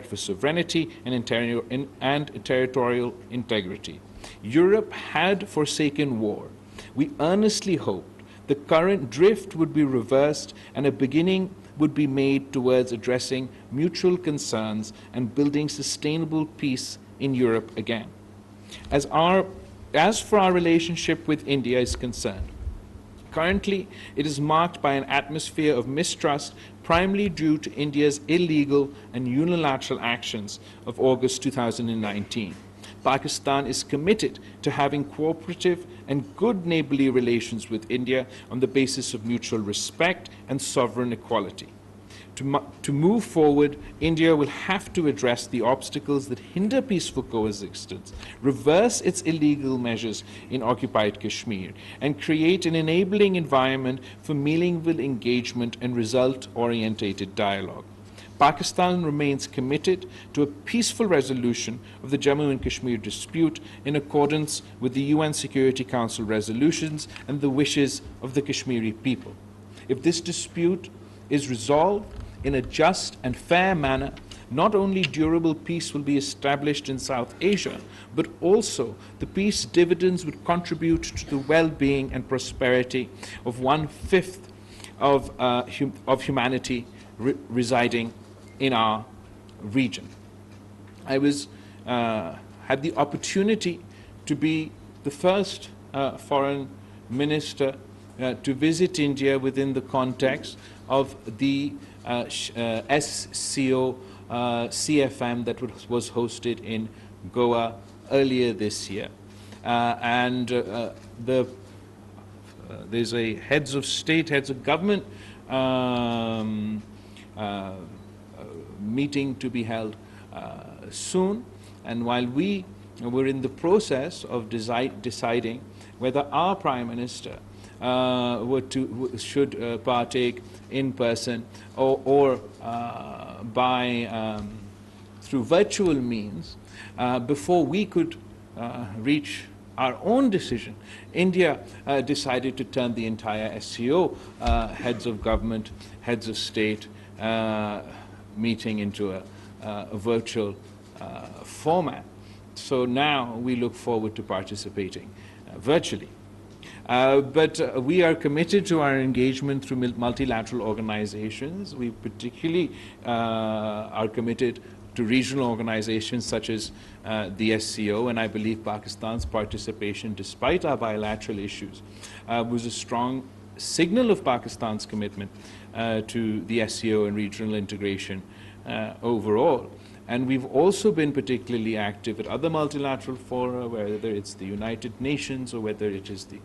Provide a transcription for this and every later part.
for sovereignty and territorial integrity. Europe had forsaken war. We earnestly hoped the current drift would be reversed and a beginning would be made towards addressing mutual concerns and building sustainable peace in Europe again. As for our relationship with India is concerned, currently, it is marked by an atmosphere of mistrust, primarily due to India's illegal and unilateral actions of August 2019. Pakistan is committed to having cooperative and good neighborly relations with India on the basis of mutual respect and sovereign equality. To move forward, India will have to address the obstacles that hinder peaceful coexistence, reverse its illegal measures in occupied Kashmir, and create an enabling environment for meaningful engagement and result-oriented dialogue. Pakistan remains committed to a peaceful resolution of the Jammu and Kashmir dispute in accordance with the UN Security Council resolutions and the wishes of the Kashmiri people. If this dispute is resolved in a just and fair manner, not only durable peace will be established in South Asia, but also the peace dividends would contribute to the well-being and prosperity of 1/5 of humanity residing in our region. I had the opportunity to be the first foreign minister to visit India within the context of the SCO CFM that was hosted in Goa earlier this year. There's a heads of state, heads of government meeting to be held soon. And while we were in the process of deciding whether our Prime Minister should partake in person or through virtual means, before we could reach our own decision, India decided to turn the entire SCO heads of government, heads of state meeting into a virtual format. So now we look forward to participating virtually. But we are committed to our engagement through multilateral organizations. We particularly are committed to regional organizations such as the SCO, and I believe Pakistan's participation, despite our bilateral issues, was a strong signal of Pakistan's commitment to the SCO and regional integration overall. And we've also been particularly active at other multilateral fora, whether it's the United Nations or whether it is the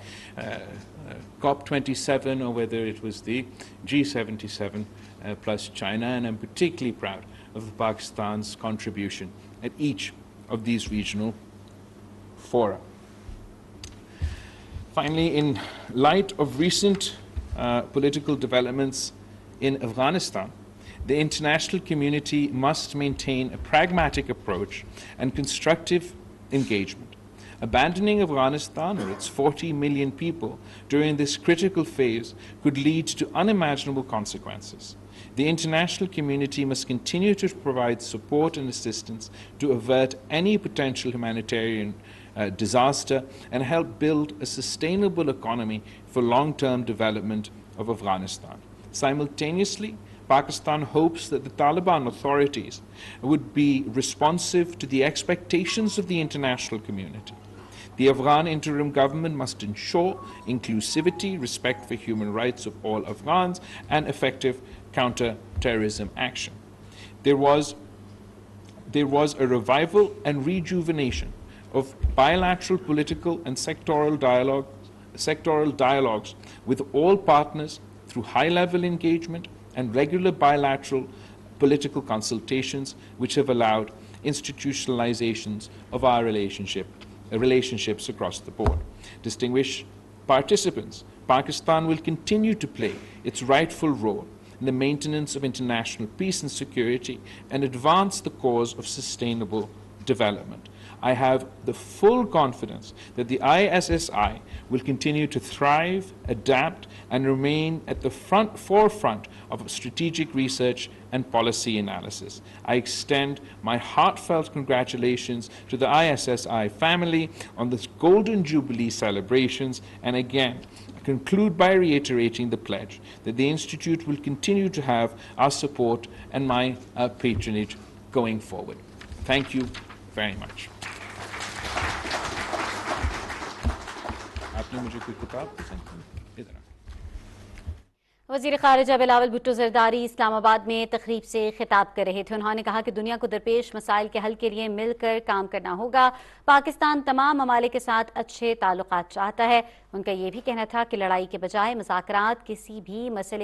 COP27 or whether it was the G77 plus China. And I'm particularly proud of Pakistan's contribution at each of these regional fora. Finally, in light of recent political developments in Afghanistan, the international community must maintain a pragmatic approach and constructive engagement. Abandoning Afghanistan or its 40 million people during this critical phase could lead to unimaginable consequences. The international community must continue to provide support and assistance to avert any potential humanitarian disaster and help build a sustainable economy for long-term development of Afghanistan. Simultaneously, Pakistan hopes that the Taliban authorities would be responsive to the expectations of the international community. The Afghan interim government must ensure inclusivity, respect for human rights of all Afghans, and effective counter-terrorism action. There was a revival and rejuvenation of bilateral political and sectoral dialogues with all partners through high-level engagement and regular bilateral political consultations, which have allowed institutionalizations of our relationships across the board. Distinguished participants, Pakistan will continue to play its rightful role in the maintenance of international peace and security and advance the cause of sustainable development. I have the full confidence that the ISSI will continue to thrive, adapt, and remain at the forefront of strategic research and policy analysis. I extend my heartfelt congratulations to the ISSI family on this Golden Jubilee celebrations, and again, I conclude by reiterating the pledge that the Institute will continue to have our support and my patronage going forward. Thank you very much. आपने मुझे कोई किताब पसंद इधर वजीर खारजः बलावल भुट्टो जरदारी इस्लामाबाद में तकरीब से खिताब कर रहे थे। उन्होंने कहा कि दुनिया को दरपेश मसाइल के हल के लिए मिलकर काम करना होगा। पाकिस्तान तमाम ममालिक के साथ अच्छे ताल्लुकात चाहता है। उनका ये भी कहना था कि लड़ाई के बजाय मुज़ाकरात किसी भी मसले